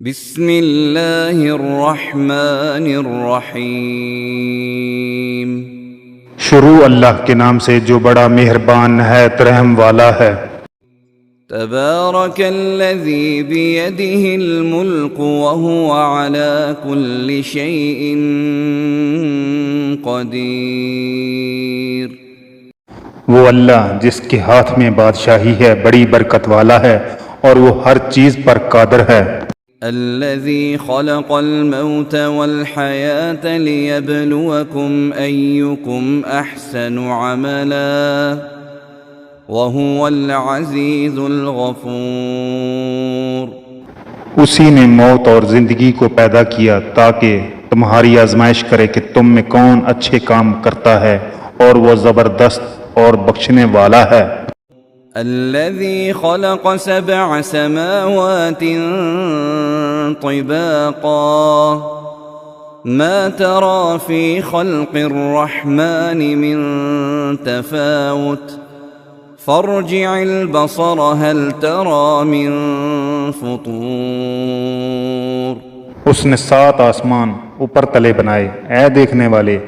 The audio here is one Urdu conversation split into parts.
بسم اللہ الرحمن الرحیم۔ شروع اللہ کے نام سے جو بڑا مہربان نہایت رحم والا ہے۔ تبارک الذی بیدہ الملک وہو علی کل شیء قدیر۔ وہ اللہ جس کے ہاتھ میں بادشاہی ہے بڑی برکت والا ہے اور وہ ہر چیز پر قادر ہے۔ الذي خلق الموت والحياة ليبلوكم أيكم أحسن عملا وهو العزيز الغفور۔ اسی نے موت اور زندگی کو پیدا کیا تاکہ تمہاری آزمائش کرے کہ تم میں کون اچھے کام کرتا ہے اور وہ زبردست اور بخشنے والا ہے۔ الذي خلق 7 سماوات طباقا ما ترى في خلق الرحمن من تفاوت فارجع البصر هل ترى من فطور۔ اس نے 7 آسمان اوپر تلے بنائے۔ اے دیکھنے والے،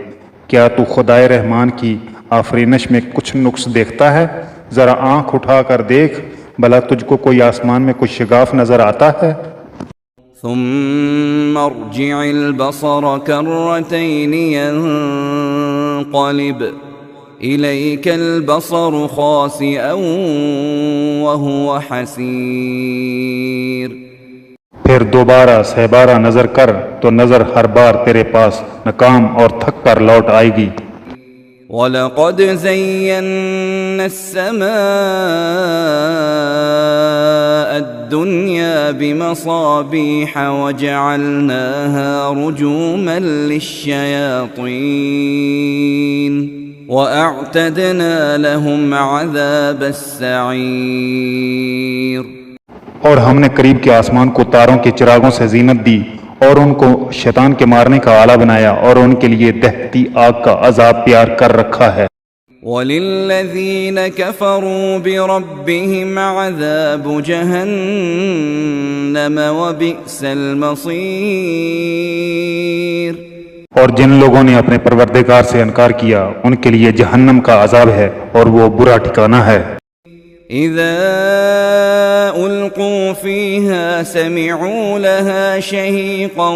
کیا تو خدائے رحمان کی آفرینش میں کچھ نقص دیکھتا ہے؟ ذرا آنکھ اٹھا کر دیکھ، بھلا تجھ کو کوئی آسمان میں کچھ شگاف نظر آتا ہے؟ ثم ارجع البصر كرتين ينقلب إليك البصر خاسئا وهو حسير۔ پھر دوبارہ 7 نظر کر تو نظر ہر بار تیرے پاس ناکام اور تھک کر لوٹ آئے گی۔ وَلَقَدْ زَيَّنَّا السَّمَاءَ الدُّنْيَا بِمَصَابِيحَ وَجَعَلْنَاهَا رُجُومًا لِلشَّيَاطِينِ وَأَعْتَدْنَا لَهُمْ عَذَابَ السَّعِيرِ۔ اور ہم نے قریب کے آسمان کو تاروں کے چراغوں سے زینت دی اور ان کو شیطان کے مارنے کا آلہ بنایا اور ان کے لیے دہتی آگ کا عذاب تیار کر رکھا ہے۔ وَلِلَّذِينَ كَفَرُوا بِرَبِّهِمْ عَذَابُ جَهَنَّمَ وَبِئْسَ الْمَصِيرُ۔ اور جن لوگوں نے اپنے پروردگار سے انکار کیا ان کے لیے جہنم کا عذاب ہے اور وہ برا ٹھکانہ ہے۔ اذا القوا فيها سمعوا لها شهيقا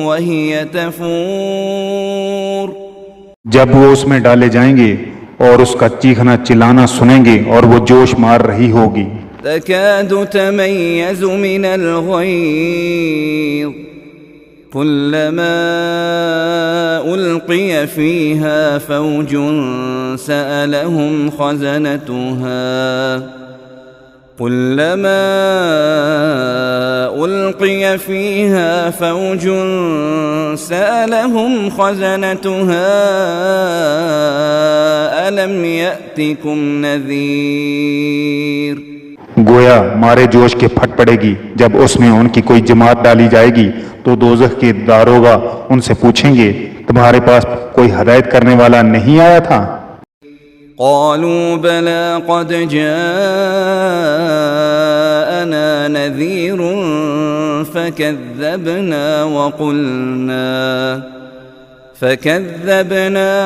وهي تفور۔ جب وہ اس میں ڈالے جائیں گے اور اس کا چیخنا چلانا سنیں گے اور وہ جوش مار رہی ہوگی۔ تكاد تميز من الغيظ كلما ألقي فيها فوج سألهم خزنتها ألم يأتكم نذير۔ گویا مارے جوش کے پھٹ پڑے گی جب اس میں ان کی کوئی جماعت ڈالی جائے گی تو دوزخ کے داروغہ ان سے پوچھیں گے تمہارے پاس کوئی ہدایت کرنے والا نہیں آیا تھا؟ قالوا بلى قد جاءنا نذير فكذبنا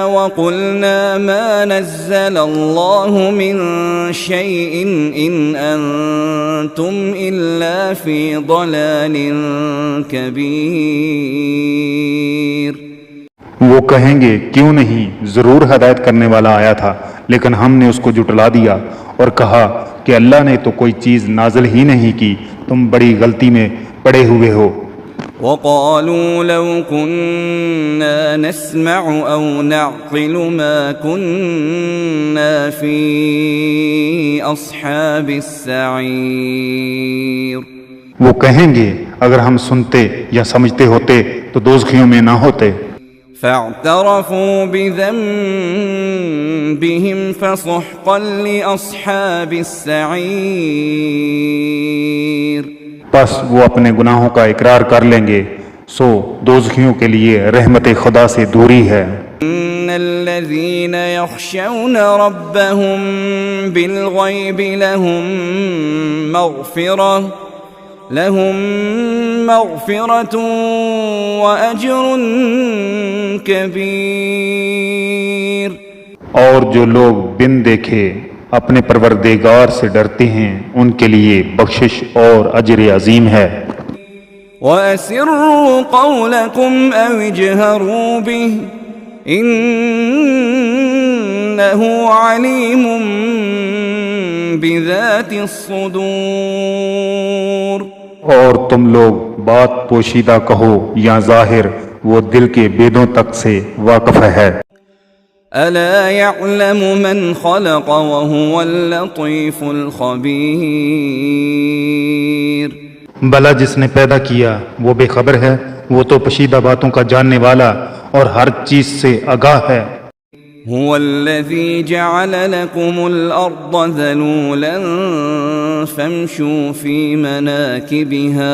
وقلنا ما نزل الله من شيء إن أنتم إلا في ضلال كبير۔ وہ کہیں گے کیوں نہیں، ضرور ہدایت کرنے والا آیا تھا لیکن ہم نے اس کو جھٹلا دیا اور کہا کہ اللہ نے تو کوئی چیز نازل ہی نہیں کی، تم بڑی غلطی میں پڑے ہوئے ہو۔ وقالوا لو كنا نسمع أو نعقل ما كنا في أصحاب السعير۔ وہ کہیں گے اگر ہم سنتے یا سمجھتے ہوتے تو دوزخیوں میں نہ ہوتے۔ فاعترفوا بذنبهم فسحقا لأصحاب السعير۔ پس وہ اپنے گناہوں کا اقرار کر لیں گے، سو دوزخیوں کے لیے رحمت خدا سے دوری ہے۔ ان الذين يخشون ربهم بالغيب لهم مغفرة لهم مغفرة وأجر كبير. اور جو لوگ بن دیکھے اپنے پروردگار سے ڈرتے ہیں ان کے لیے بخشش اور اجر عظیم ہے. وَأَسِرُّوا قَوْلَكُمْ أَوِ اجْهَرُوا بِهِ إِنَّهُ عَلِيمٌ بِذَاتِ الصُّدُورِ. اور تم لوگ بات پوشیدہ کہو یا ظاہر، وہ دل کے بیدوں تک سے واقف ہے. أَلَا يَعْلَمُ مَنْ خَلَقَ وَهُوَ اللَّطِيفُ الْخَبِيرُ. بھلا جس نے پیدا کیا وہ بے خبر ہے، وہ تو پوشیدہ باتوں کا جاننے والا اور ہر چیز سے آگاہ ہے. هو الذي جعل لكم الأرض ذلولا فامشوا في مناكبها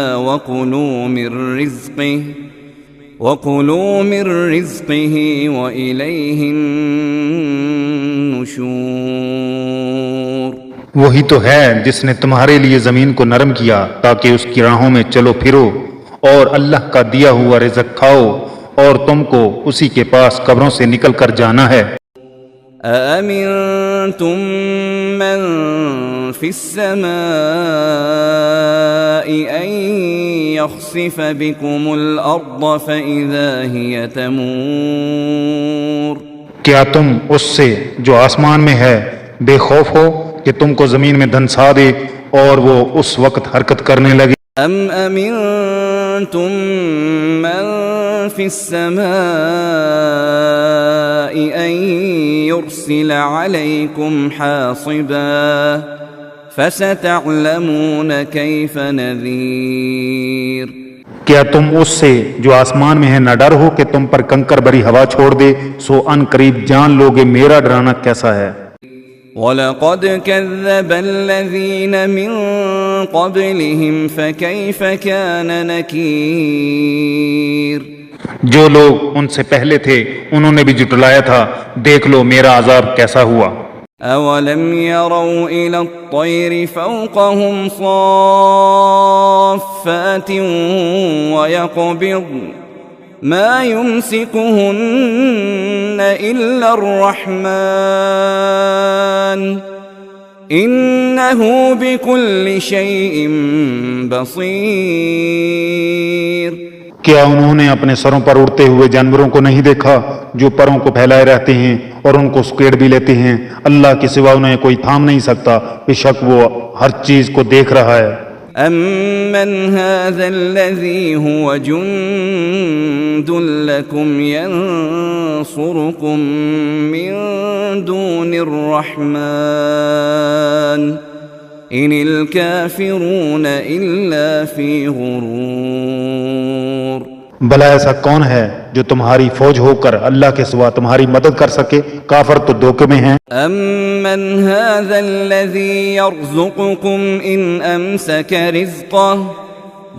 وكلوا من رزقه وإليه النشور. وہی تو ہے جس نے تمہارے لیے زمین کو نرم کیا تاکہ اس کی راہوں میں چلو پھرو، اور اللہ کا دیا ہوا رزق کھاؤ، اور تم کو اسی کے پاس قبروں سے نکل کر جانا ہے. أَأَمِنْتُمْ مَنْ فِي السَّمَاءِ أَنْ يَخْسِفَ بِكُمُ الْأَرْضَ فَإِذَا هِيَ تَمُورُ. کیا تم اس سے جو آسمان میں ہے بے خوف ہو کہ تم کو زمین میں دھنسا دے اور وہ اس وقت حرکت کرنے لگے؟ أَمْ أَمِنْتُمْ مَنْ فِي السَّمَاءِ أَنْ يُرْسِلَ عَلَيْكُمْ حَاصِبًا فَسَتَعْلَمُونَ كَيْفَ نَذِيرٌ. کیا تم اس سے جو آسمان میں ہے نہ ڈر ہو کہ تم پر کنکر بری ہوا چھوڑ دے؟ سو ان قریب جان لوگے میرا ڈرانا کیسا ہے. وَلَقَدْ كَذَّبَ الَّذِينَ مِن قَبْلِهِمْ فَكَيْفَ كَانَ نَكِيرٌ. جو لوگ ان سے پہلے تھے انہوں نے بھی جھٹلایا تھا، دیکھ لو میرا عذاب کیسا ہوا. أَوَلَمْ يَرَوْا إِلَى الطَّيْرِ فَوْقَهُمْ صَافَّاتٍ وَيَقْبِضْنَ مَا يُمْسِكُهُنَّ إِلَّا الرَّحْمَنُ إِنَّهُ بِكُلِّ شَيْءٍ بَصِيرٌ. کیا انہوں نے اپنے سروں پر اڑتے ہوئے جانوروں کو نہیں دیکھا جو پروں کو پھیلائے رہتے ہیں اور ان کو سکیڑ بھی لیتے ہیں؟ اللہ کے سوا انہیں کوئی تھام نہیں سکتا، بے شک وہ ہر چیز کو دیکھ رہا ہے. أَمَّنْ هَذَا الَّذِي هُوَ جُنْدٌ لَكُمْ يَنْصُرُكُمْ مِنْ دُونِ الرَّحْمَنِ إِنِ الْكَافِرُونَ إِلَّا فِي غُرُورٍ. بھلا ایسا کون ہے جو تمہاری فوج ہو کر اللہ کے سوا تمہاری مدد کر سکے؟ کافر تو دھوکے میں ہیں. أَمَّنْ هَذَا الَّذِي يَرْزُقُكُمْ إِنْ أَمْسَكَ رِزْقَهُ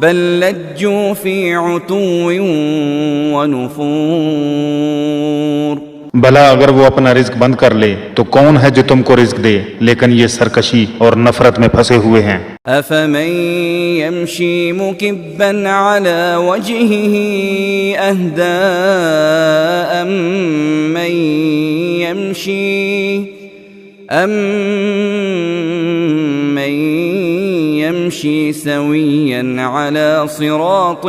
بَلْ لَجُّوا فِي عُتُوٍّ وَنُفُورٍ. بھلا اگر وہ اپنا رزق بند کر لے تو کون ہے جو تم کو رزق دے، لیکن یہ سرکشی اور نفرت میں پھنسے ہوئے ہیں. أَفَمَنْ يَمْشِي مُكِبًّا عَلَى وَجْهِهِ أَهْدَىٰ أَمَّنْ يَمْشِي سَوِيًّا عَلَى صِرَاطٍ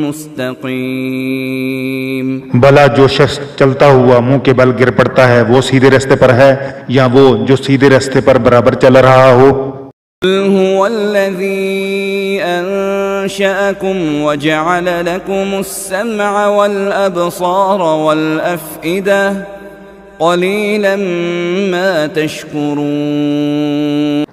مُسْتَقِيمٍ. بھلا جو شخص چلتا ہوا منہ کے بل گر پڑتا ہے وہ سیدھے راستے پر ہے یا وہ جو سیدھے راستے پر برابر چل رہا ہو؟ قُلْ هُوَ الَّذِي أَنشَأَكُمْ وَجَعَلَ لَكُمُ السَّمْعَ وَالْأَبْصَارَ وَالْأَفْئِدَةَ قَلِيلًا مَا تَشْكُرُونَ.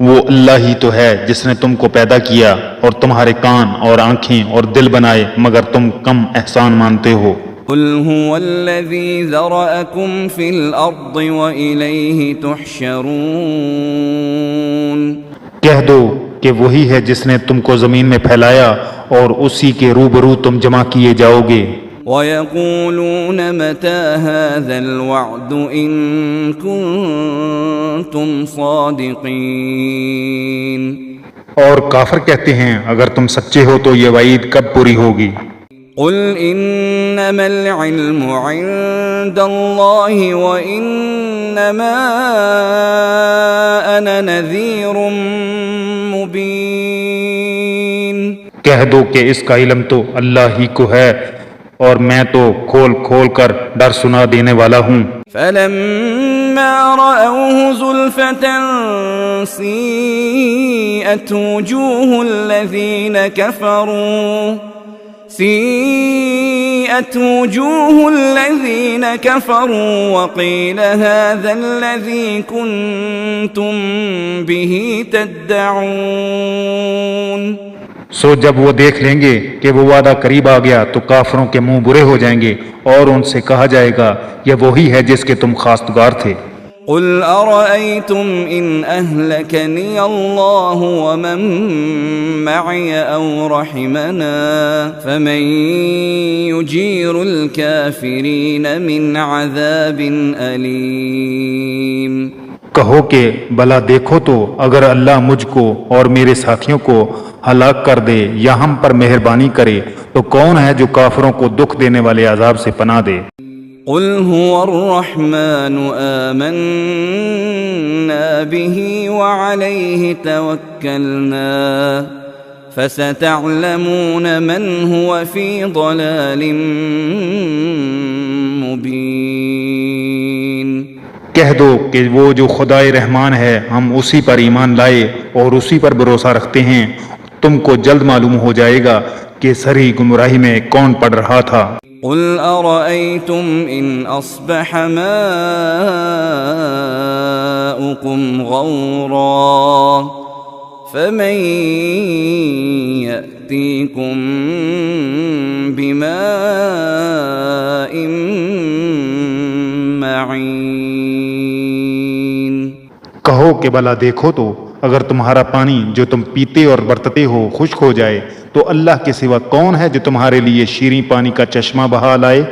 وہ اللہ ہی تو ہے جس نے تم کو پیدا کیا اور تمہارے کان اور آنکھیں اور دل بنائے، مگر تم کم احسان مانتے ہو. قُلْ هُوَ الَّذِي ذَرَأَكُمْ فِي الْأَرْضِ وَإِلَيْهِ تُحْشَرُونَ. کہہ دو کہ وہی ہے جس نے تم کو زمین میں پھیلایا اور اسی کے روبرو تم جمع کیے جاؤ گے. وَيَقُولُونَ مَتَى هَذَا الْوَعْدُ إِن كُنتُمْ صَادِقِينَ. اور کافر کہتے ہیں اگر تم سچے ہو تو یہ وعید کب پوری ہوگی؟ قل انما العلم عند الله وانما انا نذير مبين۔ کہہ دو کہ اس کا علم تو اللہ ہی کو ہے اور میں تو کھول کھول کر ڈر سنا دینے والا ہوں۔ فلما رأوه زلفة سيئت وجوه الذين كفروا وقيل هذا الذي كنتم به تدعون۔ سو جب وہ دیکھ لیں گے کہ وہ وعدہ قریب آ گیا تو کافروں کے منہ برے ہو جائیں گے اور ان سے کہا جائے گا یہ وہی ہے جس کے تم خواستگار تھے۔ قل أرأيتم إن أهلكني الله ومن معي أو رحمنا فمن يجير الكافرين من عذاب أليم۔ کہو کہ بھلا دیکھو تو اگر اللہ مجھ کو اور میرے ساتھیوں کو ہلاک کر دے یا ہم پر مہربانی کرے تو کون ہے جو کافروں کو دکھ دینے والے عذاب سے پناہ دے؟ قل هو الرحمن آمنا به وعليه توكلنا فستعلمون من هو في ضلال مبين۔ کہہ دو کہ وہ جو خدائے رحمان ہے ہم اسی پر ایمان لائے اور اسی پر بھروسہ رکھتے ہیں، تم کو جلد معلوم ہو جائے گا کہ سری گمراہی میں کون پڑ رہا تھا۔ قل أرأيتم إن أصبح ماؤكم غورا فمن يأتيكم بماء معين۔ کہو کہ بھلا دیکھو تو اگر تمہارا پانی جو تم پیتے اور برتتے ہو خشک ہو جائے تو اللہ کے سوا کون ہے جو تمہارے لیے شیریں پانی کا چشمہ بہا لائے؟